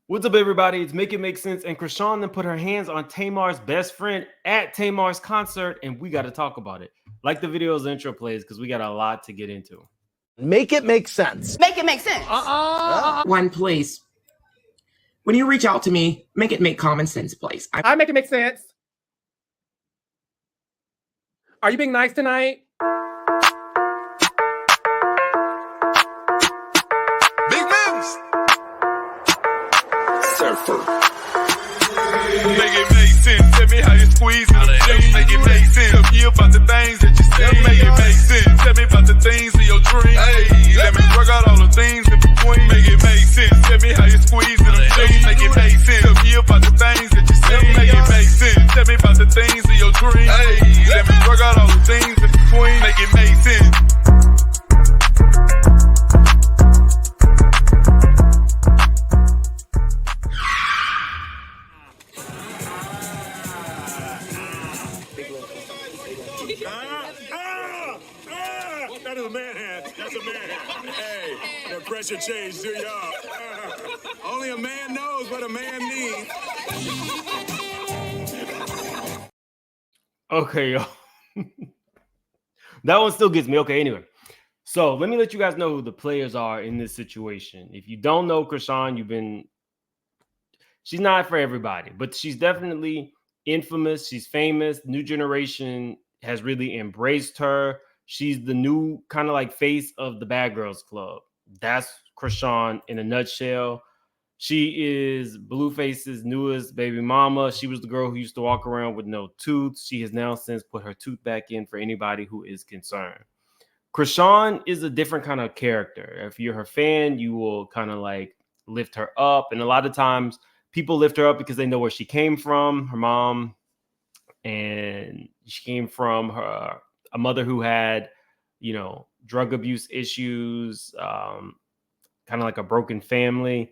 What's up, everybody? It's Make It Make Sense, and Chrisean then put her hands on Tamar's best friend at Tamar's concert, and we got to talk about it. Like the video's intro plays, because we got a lot to get into. Make it make sense. Make it make sense. One, please. When you reach out to me, make it make common sense, please. I make it make sense. Are you being nice tonight? Big moves. Surfer. Make it make sense. Tell me how you squeeze it. Make it make sense. Tell me about the things that you see. Make it make sense. Tell me about the things of your dream. Hey, let me work out all the things in between. Make it make sense. Tell me how you squeeze it. Make it make sense. Tell me about the things that you see. Make it make sense. Tell me about the things of your dream. Hey, let me work out all the things in between. Make it make sense. That is a man hand. That's a man hand. Hey, the pressure changed to y'all. Only a man knows what a man needs. Okay, y'all. That one still gets me. Okay, anyway. So let me let you guys know who the players are in this situation. If you don't know Chrisean, she's not for everybody, but she's definitely infamous. She's famous. New generation has really embraced her. She's the new kind of like face of the Bad Girls Club. That's Chrisean in a nutshell. She is Blueface's newest baby mama. She was the girl who used to walk around with no tooth. She has now since put her tooth back in for anybody who is concerned. Chrisean is a different kind of character. If you're her fan, you will kind of like lift her up. And a lot of times people lift her up because they know where she came from, her mom. And she came from a mother who had, drug abuse issues, kind of like a broken family.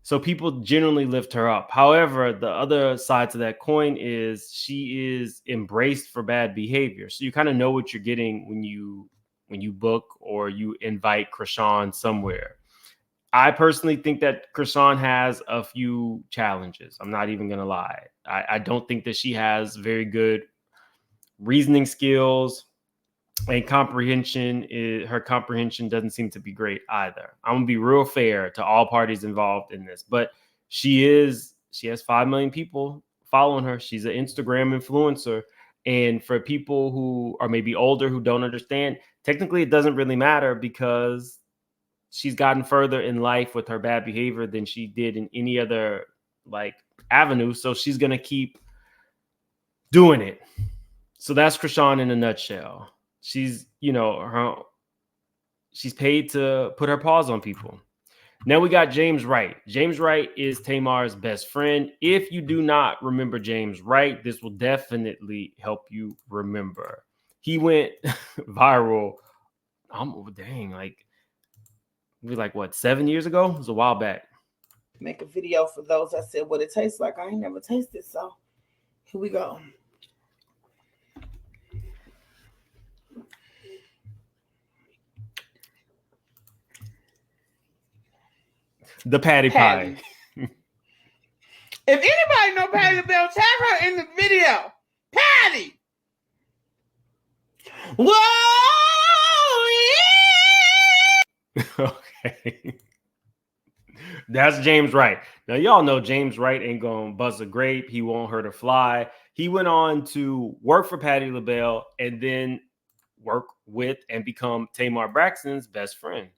So people generally lift her up. However, the other side to that coin is she is embraced for bad behavior. So you kind of know what you're getting when you book or you invite Chrisean somewhere. I personally think that Chrisean has a few challenges. I'm not even going to lie. I don't think that she has very good reasoning skills. And her comprehension doesn't seem to be great either. I'm gonna be real fair to all parties involved in this, but she has 5 million people following her. She's an Instagram influencer. And for people who are maybe older, who don't understand, technically it doesn't really matter because she's gotten further in life with her bad behavior than she did in any other avenue. So she's gonna keep doing it. So that's Chrisean in a nutshell. She's, she's paid to put her paws on people. Now we got James Wright. James Wright is Tamar's best friend. If you do not remember James Wright, this will definitely help you remember. He went viral. What, 7 years ago? It was a while back. Make a video for those that said what it tastes like. I ain't never tasted, so here we go. The Patty Pie. If anybody know Patty LaBelle, tag her in the video. Patty. Whoa, yeah. Okay. That's James Wright. Now, y'all know James Wright ain't gonna bust a grape. He won't hurt a fly. He went on to work for Patty LaBelle and then work with and become Tamar Braxton's best friend.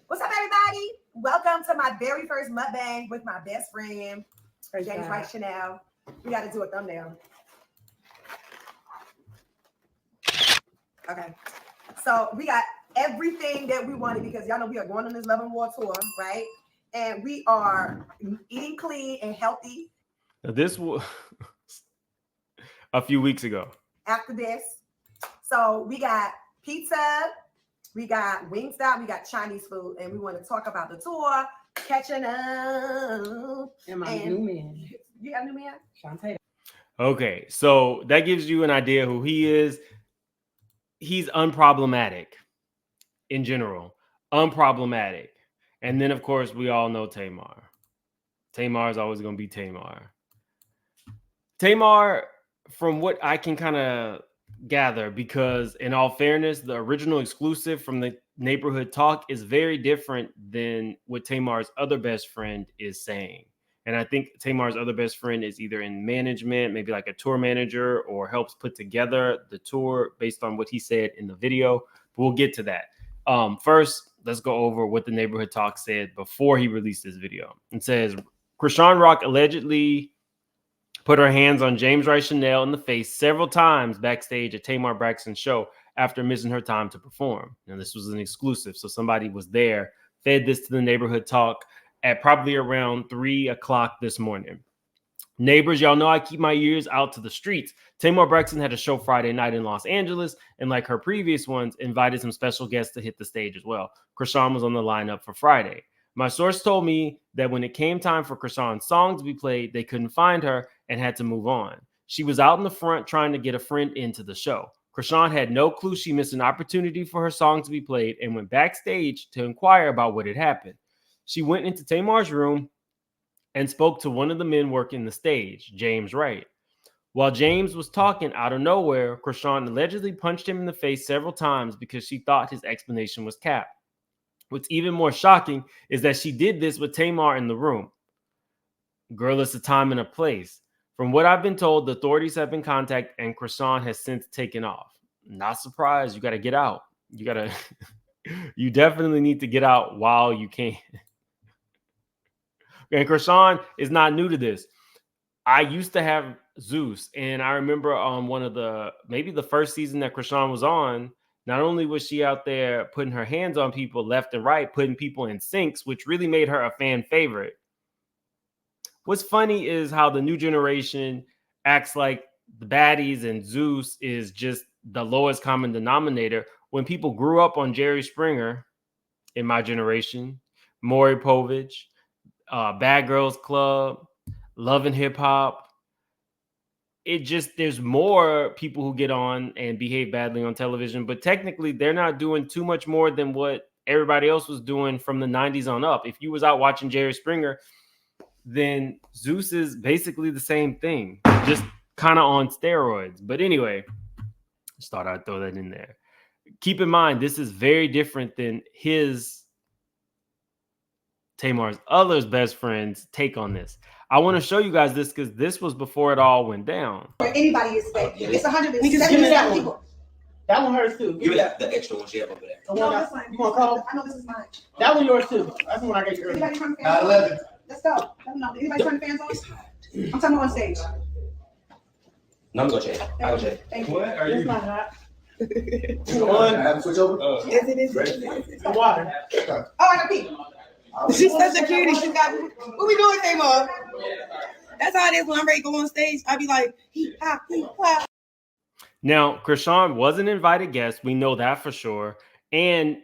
What's up, everybody? Welcome to my very first mukbang with my best friend, James Wright Chanel. We got to do a thumbnail. Okay. So we got everything that we wanted because y'all know we are going on this Love and War tour, right? And we are eating clean and healthy. Now, this was a few weeks ago. After this. So we got pizza. We got Wingstop, we got Chinese food, and we want to talk about the tour, catching up. And my new man. You got a new man? Shantae. Okay, so that gives you an idea who he is. He's unproblematic in general. Unproblematic. And then, of course, we all know Tamar. Tamar is always going to be Tamar. Tamar, from what I can kind of gather, because in all fairness, the original exclusive from the Neighborhood Talk is very different than what Tamar's other best friend is saying. And I think Tamar's other best friend is either in management, maybe like a tour manager, or helps put together the tour based on what he said in the video. But we'll get to that. First, let's go over what the Neighborhood Talk said before he released this video. It says, Chrisean Rock allegedly put her hands on James Rice Chanel in the face several times backstage at Tamar Braxton's show after missing her time to perform. Now, this was an exclusive, so somebody was there, fed this to the Neighborhood Talk at probably around 3 o'clock this morning. Neighbors, y'all know I keep my ears out to the streets. Tamar Braxton had a show Friday night in Los Angeles, and like her previous ones, invited some special guests to hit the stage as well. Chrisean was on the lineup for Friday. My source told me that when it came time for Chrisean's song to be played, they couldn't find her and had to move on. She was out in the front trying to get a friend into the show. Chrisean had no clue she missed an opportunity for her song to be played and went backstage to inquire about what had happened. She went into Tamar's room and spoke to one of the men working the stage, James Wright. While James was talking, out of nowhere, Chrisean allegedly punched him in the face several times because she thought his explanation was cap. What's even more shocking is that she did this with Tamar in the room. Girl, it's a time and a place. From what I've been told, the authorities have been contacted and Chrisean has since taken off. Not surprised. You got to get out. You definitely need to get out while you can. And Chrisean is not new to this. I used to have Zeus, and I remember on one of maybe the first season that Chrisean was on, not only was she out there putting her hands on people left and right, putting people in sinks, which really made her a fan favorite. What's funny is how the new generation acts like the baddies and Zeus is just the lowest common denominator. When people grew up on Jerry Springer in my generation, Maury Povich, Bad Girls Club, Love and Hip Hop. There's more people who get on and behave badly on television, but technically they're not doing too much more than what everybody else was doing from the 90s on up. If you was out watching Jerry Springer, then Zeus is basically the same thing, just kind of on steroids. But anyway, just thought I'd throw that in there. Keep in mind, this is very different than Tamar's other best friend's take on this. I want to show you guys this because this was before it all went down. Anybody is fake. It's 177 people. That one hers too. Give me the extra one she have over there. No, this one. You want to call? I know this is mine. That one yours too. That's the one I got you earlier. Anybody from fans? 11. Let's go. No, anybody from fans on? I'm talking on stage. No, I'm going to check. I'll check. Thank you. What are you? It's not hot. One. I have to switch over? Yes, it is. The water. Oh, I got pee. She said security. She got, what we doing, Tamar? That's how it is when I'm ready to go on stage. I be like, hee-ha, hee-ha. Now, Chrisean was an invited guest. We know that for sure. And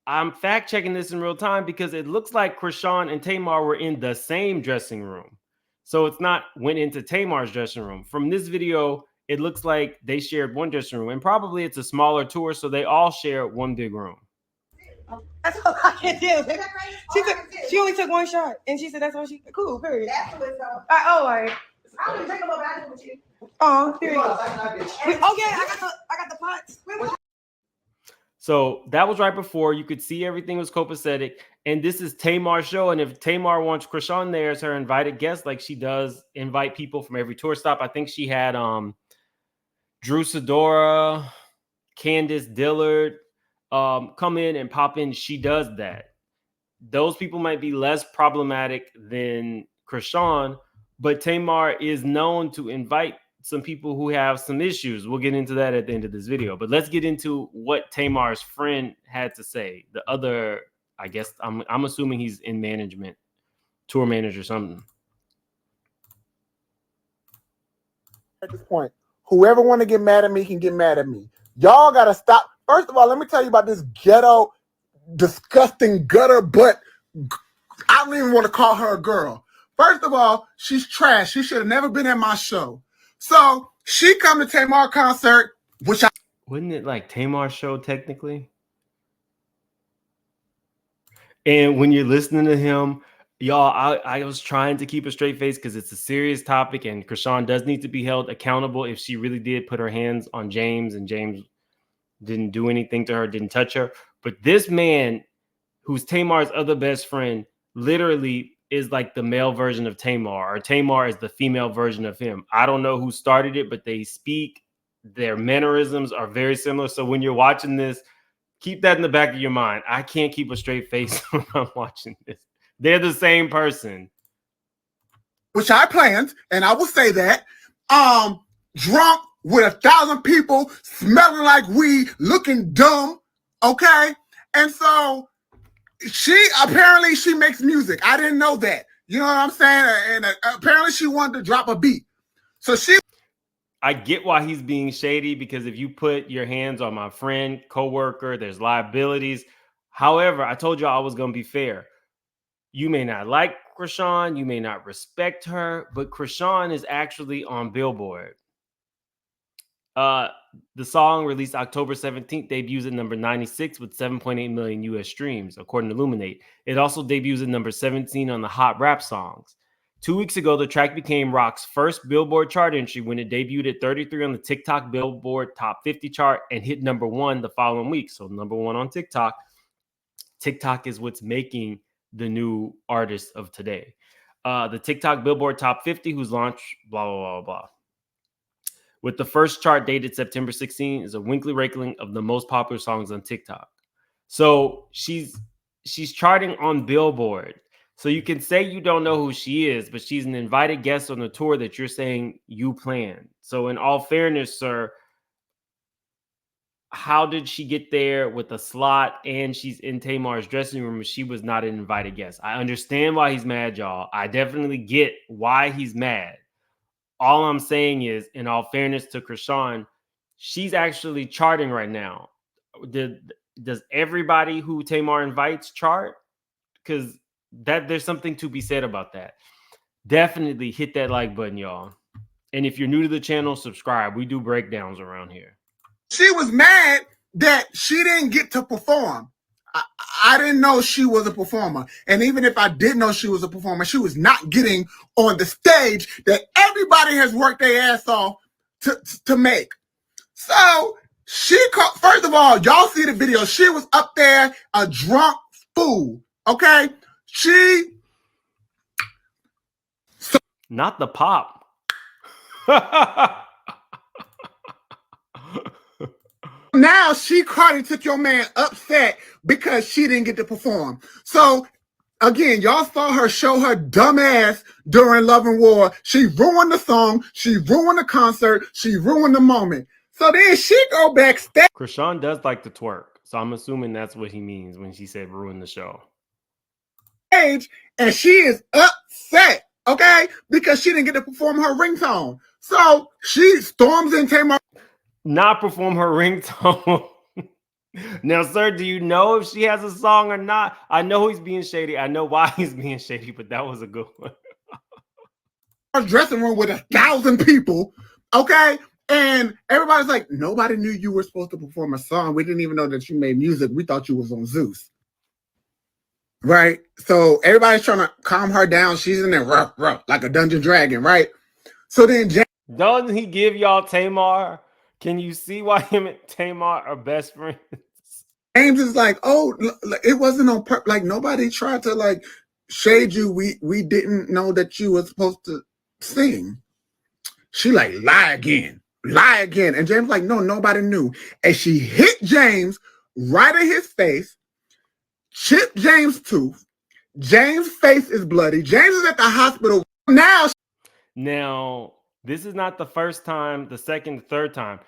I'm fact checking this in real time because it looks like Chrisean and Tamar were in the same dressing room. So it's not went into Tamar's dressing room. From this video, it looks like they shared one dressing room, and probably it's a smaller tour, so they all share one big room. That's all I can do. She only took one shot, and she said that's all she. Cool, period. That's what it's all. All right. I would drink a little bit with you. Oh, period. Okay, I got the pots. So that was right before. You could see everything was copacetic. And this is Tamar's show. And if Tamar wants Chrisean there as her invited guest, like she does invite people from every tour stop. I think she had Drew Sidora, Candace Dillard come in and pop in. She does that. Those people might be less problematic than Chrisean, but Tamar is known to invite some people who have some issues. We'll get into that at the end of this video, but let's get into what Tamar's friend had to say. The other, I guess, I'm assuming he's in management, tour manager, something. At this point, whoever want to get mad at me can get mad at me. Y'all got to stop. First of all, let me tell you about this ghetto, disgusting gutter butt. I don't even want to call her a girl. First of all, she's trash. She should have never been at my show. So she come to Tamar concert, which I wouldn't it like Tamar's show technically? And when you're listening to him, y'all, I was trying to keep a straight face because it's a serious topic, and Chrisean does need to be held accountable if she really did put her hands on James and James didn't do anything to her, didn't touch her. But this man, who's Tamar's other best friend, literally is like the male version of Tamar, or Tamar is the female version of him. I don't know who started it, but they speak. Their mannerisms are very similar. So when you're watching this, keep that in the back of your mind. I can't keep a straight face when I'm watching this. They're the same person. Which I planned, and I will say that. Drunk with 1,000 people, smelling like weed, looking dumb. Okay? And so apparently she makes music. I didn't know that. You know what I'm saying? And apparently she wanted to drop a beat. So I get why he's being shady, because if you put your hands on my friend, coworker, there's liabilities. However, I told you I was going to be fair. You may not like Chrisean, you may not respect her, but Chrisean is actually on Billboard. The song, released October 17th, debuts at number 96 with 7.8 million US streams, according to Illuminate. It also debuts at number 17 on the Hot Rap Songs. 2 weeks ago, the track became Rock's first Billboard chart entry when it debuted at 33 on the TikTok Billboard Top 50 chart and hit number 1 the following week. So number 1 on TikTok. TikTok is what's making the new artist of today. The TikTok Billboard Top 50, whose launch, blah, blah, blah, blah. With the first chart dated September 16, is a weekly ranking of the most popular songs on TikTok. So she's charting on Billboard. So you can say you don't know who she is, but she's an invited guest on the tour that you're saying you planned. So in all fairness, sir, how did she get there with a slot and she's in Tamar's dressing room if she was not an invited guest? I understand why he's mad, y'all. I definitely get why he's mad. All I'm saying is, in all fairness to Chrisean, she's actually charting right now. Does everybody who Tamar invites chart? Because there's something to be said about that. Definitely hit that like button, y'all. And if you're new to the channel, subscribe. We do breakdowns around here. She was mad that she didn't get to perform. I didn't know she was a performer. And even if I did know she was a performer, she was not getting on the stage that everybody has worked their ass off to make. So she called, first of all, y'all see the video. She was up there a drunk fool. Okay? Not the pop. Now she Cardi took your man upset because she didn't get to perform. So again, y'all saw her show her dumb ass during Love and War. She ruined the song, she ruined the concert, she ruined the moment. So then she go backstage. Chrisean does like to twerk, so I'm assuming that's what he means when she said ruin the show. And she is upset, okay, because she didn't get to perform her ringtone. So she storms in Tamar. Not perform her ringtone. Now, sir, do you know if she has a song or not? I know he's being shady. I know why he's being shady, but that was a good one. Our dressing room with 1,000 people, okay? And everybody's like, nobody knew you were supposed to perform a song. We didn't even know that you made music. We thought you was on Zeus. Right? So everybody's trying to calm her down. She's in there rough, like a dungeon dragon, right? So then doesn't he give y'all Tamar? Can you see why him and Tamar are best friends? James is like, oh, it wasn't on purpose. Like, nobody tried to, like, shade you. We didn't know that you were supposed to sing. She like, lie again. And James like, no, nobody knew. And she hit James right in his face, chipped James' tooth. James' face is bloody. James is at the hospital. Now, this is not the first time, the second, the third time.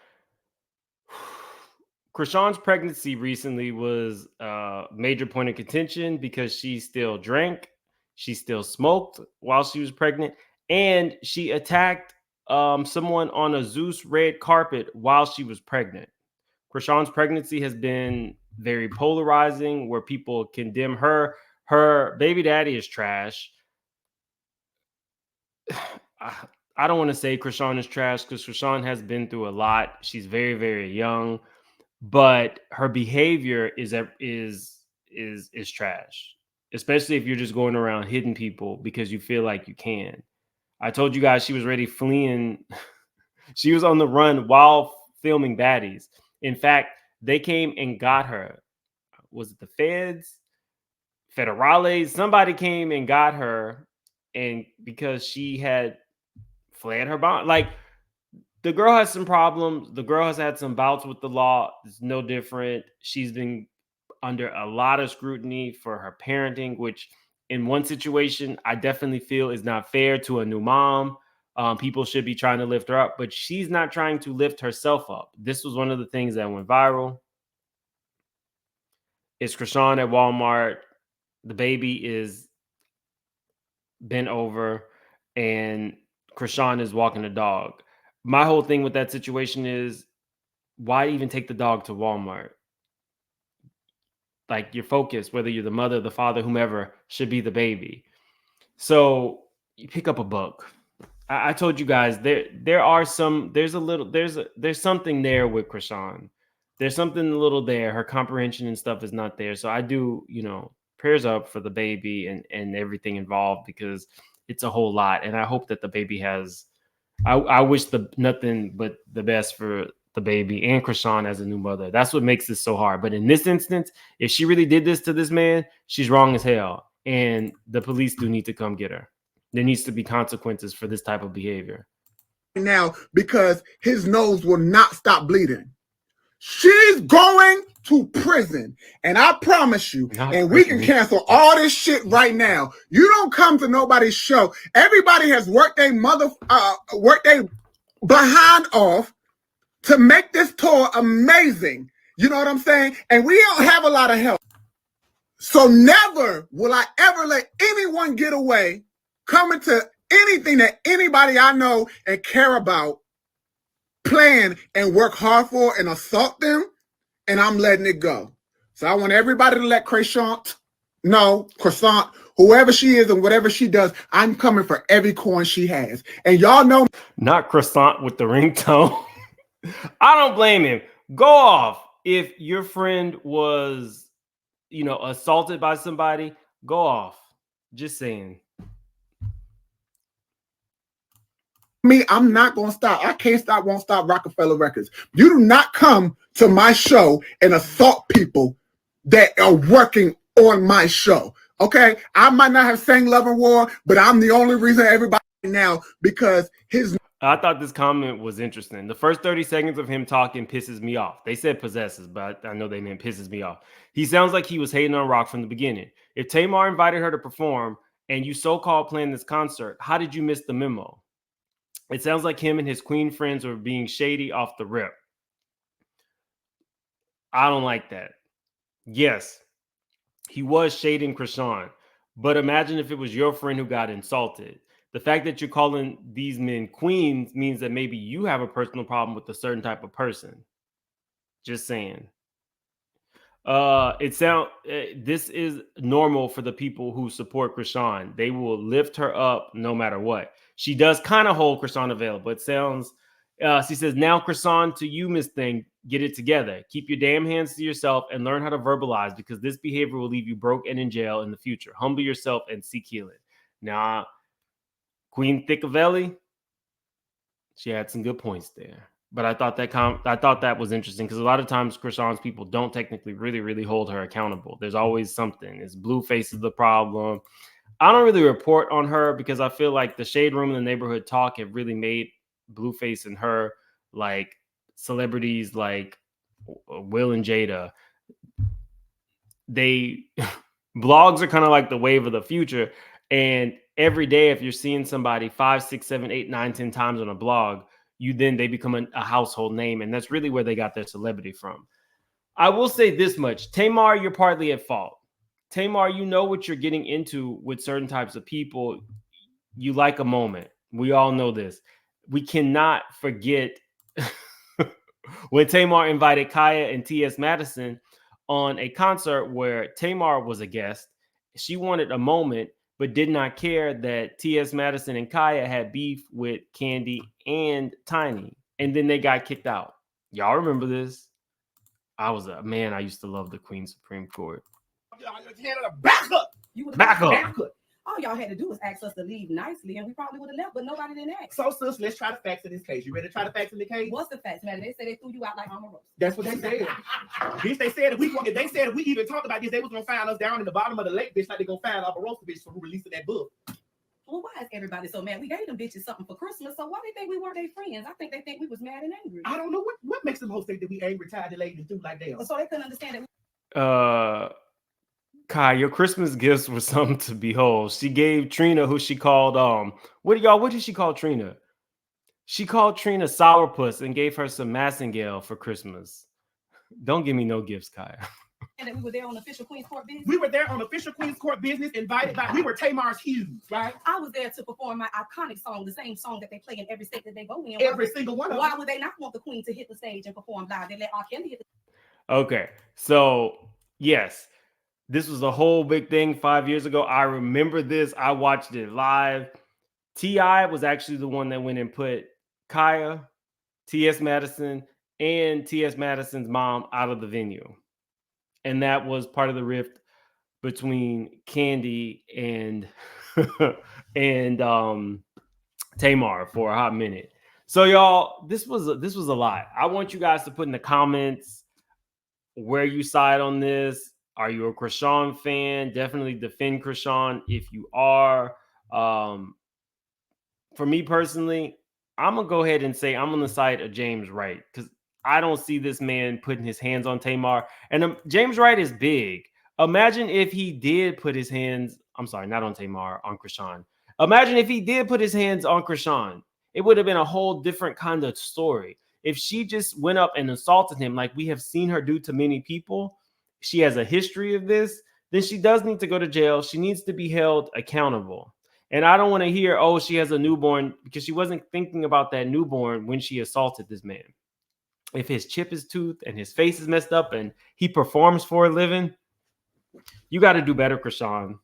Chrisean's pregnancy recently was a major point of contention because she still drank, she still smoked while she was pregnant, and she attacked someone on a Zeus red carpet while she was pregnant. Chrisean's pregnancy has been very polarizing, where people condemn her. Her baby daddy is trash. I don't want to say Chrisean is trash because Chrisean has been through a lot. She's very, very young, but her behavior is trash. especially if you're just going around hitting people because you feel like you can. I told you guys she was ready fleeing. She was on the run while filming Baddies. In fact, they came and got her. Was it the feds? Federales? Somebody came and got her, and because she had fled her bond. Like, the girl has some problems. The girl has had some bouts with the law. It's no different. She's been under a lot of scrutiny for her parenting, which in one situation I definitely feel is not fair to a new mom. People should be trying to lift her up, but she's not trying to lift herself up. This was one of the things that went viral. It's Chrisean at Walmart. The baby is bent over and Chrisean is walking the dog. My whole thing with that situation is, why even take the dog to Walmart? Like, your focus, whether you're the mother, the father, whomever, should be the baby. So you pick up a book. I told you guys there's something there with Chrisean. There's something a little there. Her comprehension and stuff is not there. So I do, prayers up for the baby and everything involved, because it's a whole lot. And I hope that the baby has, I wish nothing but the best for the baby and Chrisean as a new mother. That's what makes this so hard. But in this instance, if she really did this to this man, she's wrong as hell. And the police do need to come get her. There needs to be consequences for this type of behavior. Now, because his nose will not stop bleeding. She's going to prison. And I promise you, we can cancel all this shit right now. You don't come to nobody's show. Everybody has worked their behind off to make this tour amazing. You know what I'm saying? And we don't have a lot of help. So never will I ever let anyone get away coming to anything that anybody I know and care about plan and work hard for and assault them, and I'm letting it go. So I want everybody to let Chrisean know, whoever she is and whatever she does, I'm coming for every coin she has. And y'all know, not Croissant with the ringtone. I don't blame him. Go off. If your friend was, assaulted by somebody, go off. Just saying. Me, I'm not going to stop. I can't stop, won't stop Rockefeller Records. You do not come to my show and assault people that are working on my show. Okay? I might not have sang Love and War, but I'm the only reason everybody now, because I thought this comment was interesting. The first 30 seconds of him talking pisses me off. They said possesses, but I know they meant pisses me off. He sounds like he was hating on Rock from the beginning. If Tamar invited her to perform and you so-called planned this concert, how did you miss the memo? It sounds like him and his queen friends were being shady off the rip. I don't like that. Yes, he was shading Chrisean, but imagine if it was your friend who got insulted. The fact that you're calling these men queens means that maybe you have a personal problem with a certain type of person. Just saying. This is normal for the people who support Chrisean. They will lift her up no matter what. She does kind of hold Chrisean available. It sounds, she says, now Chrisean, to you, Miss Thing, get it together. Keep your damn hands to yourself and learn how to verbalize, because this behavior will leave you broke and in jail in the future. Humble yourself and seek healing. Now, Queen Thickavelli, she had some good points there. But I thought that was interesting, because a lot of times Chrisean's people don't technically really hold her accountable. There's always something. It's Blueface is the problem. I don't really report on her because I feel like the Shade Room and the Neighborhood Talk have really made Blueface and her like celebrities like Will and Jada. Blogs are kind of like the wave of the future. And every day, if you're seeing somebody 5, 6, 7, 8, 9, 10 times on a blog, they become a household name. And that's really where they got their celebrity from. I will say this much. Tamar, you're partly at fault. Tamar, you know what you're getting into with certain types of people. You like a moment. We all know this. We cannot forget when Tamar invited Kaya and T.S. Madison on a concert where Tamar was a guest. She wanted a moment, but did not care that T.S. Madison and Kaya had beef with Candy and Tiny. And then they got kicked out. Y'all remember this? I used to love the Queen Supreme Court. back up. You would Back up. All y'all had to do was ask us to leave nicely, and we probably would have left, but nobody didn't ask. So, sis, let's try the facts in this case. You ready to try the facts in the case? What's the facts, man? They said they threw you out like Omarosa. That's what they said. Bitch, they said if we even talked about this, they was gonna find us down in the bottom of the lake, bitch, like they gonna find Omarosa, bitch, for releasing that book. Well, why is everybody so mad? We gave them bitches something for Christmas, so why they think we weren't their friends? I think they think we was mad and angry. I don't know what makes them hosts think that we angry, tired, delayed, and do like that. So they couldn't understand that. Kai, your Christmas gifts were something to behold. She gave Trina, who she called, what did she call Trina? She called Trina Sourpuss and gave her some Massingale for Christmas. Don't give me no gifts, Kai. And that we were there on official Queen's Court business. We were there on official Queen's Court business, we were Tamar's Hughes, right? I was there to perform my iconic song, the same song that they play in every state that they go in. Every single one of them. Why would they not want the Queen to hit the stage and perform live? They let R. Kelly hit the Okay, so yes, this was a whole big thing 5 years ago. I remember this. I watched it live. T.I. was actually the one that went and put Kaya, T.S. Madison, and T.S. Madison's mom out of the venue. And that was part of the rift between Candy and Tamar for a hot minute. So y'all, this was a lot. I want you guys to put in the comments where you side on this. Are you a Chrisean fan? Definitely defend Chrisean if you are. For me personally, I'm gonna go ahead and say I'm on the side of James Wright because I don't see this man putting his hands on Tamar. And James Wright is big. Imagine if he did put his hands, I'm sorry, not on Tamar, on Chrisean. Imagine if he did put his hands on Chrisean. It would have been a whole different kind of story. If she just went up and assaulted him like we have seen her do to many people, she has a history of this, then she does need to go to jail. She needs to be held accountable. And I don't want to hear, oh, she has a newborn, because she wasn't thinking about that newborn when she assaulted this man. If his chip is toothed and his face is messed up and he performs for a living, you got to do better, Chrisean.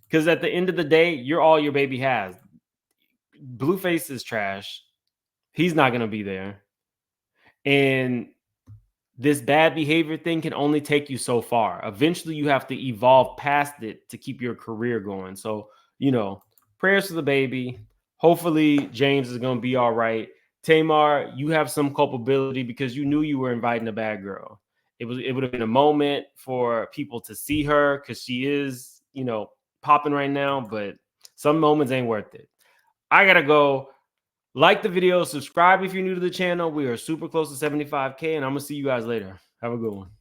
Because at the end of the day, you're all your baby has. Blueface is trash. He's not going to be there. And this bad behavior thing can only take you so far. Eventually, you have to evolve past it to keep your career going. So, prayers for the baby. Hopefully, James is going to be all right. Tamar, you have some culpability because you knew you were inviting a bad girl. It would have been a moment for people to see her because she is, popping right now, but some moments ain't worth it. I got to go. Like the video, subscribe if you're new to the channel. We are super close to 75K, and I'm going to see you guys later. Have a good one.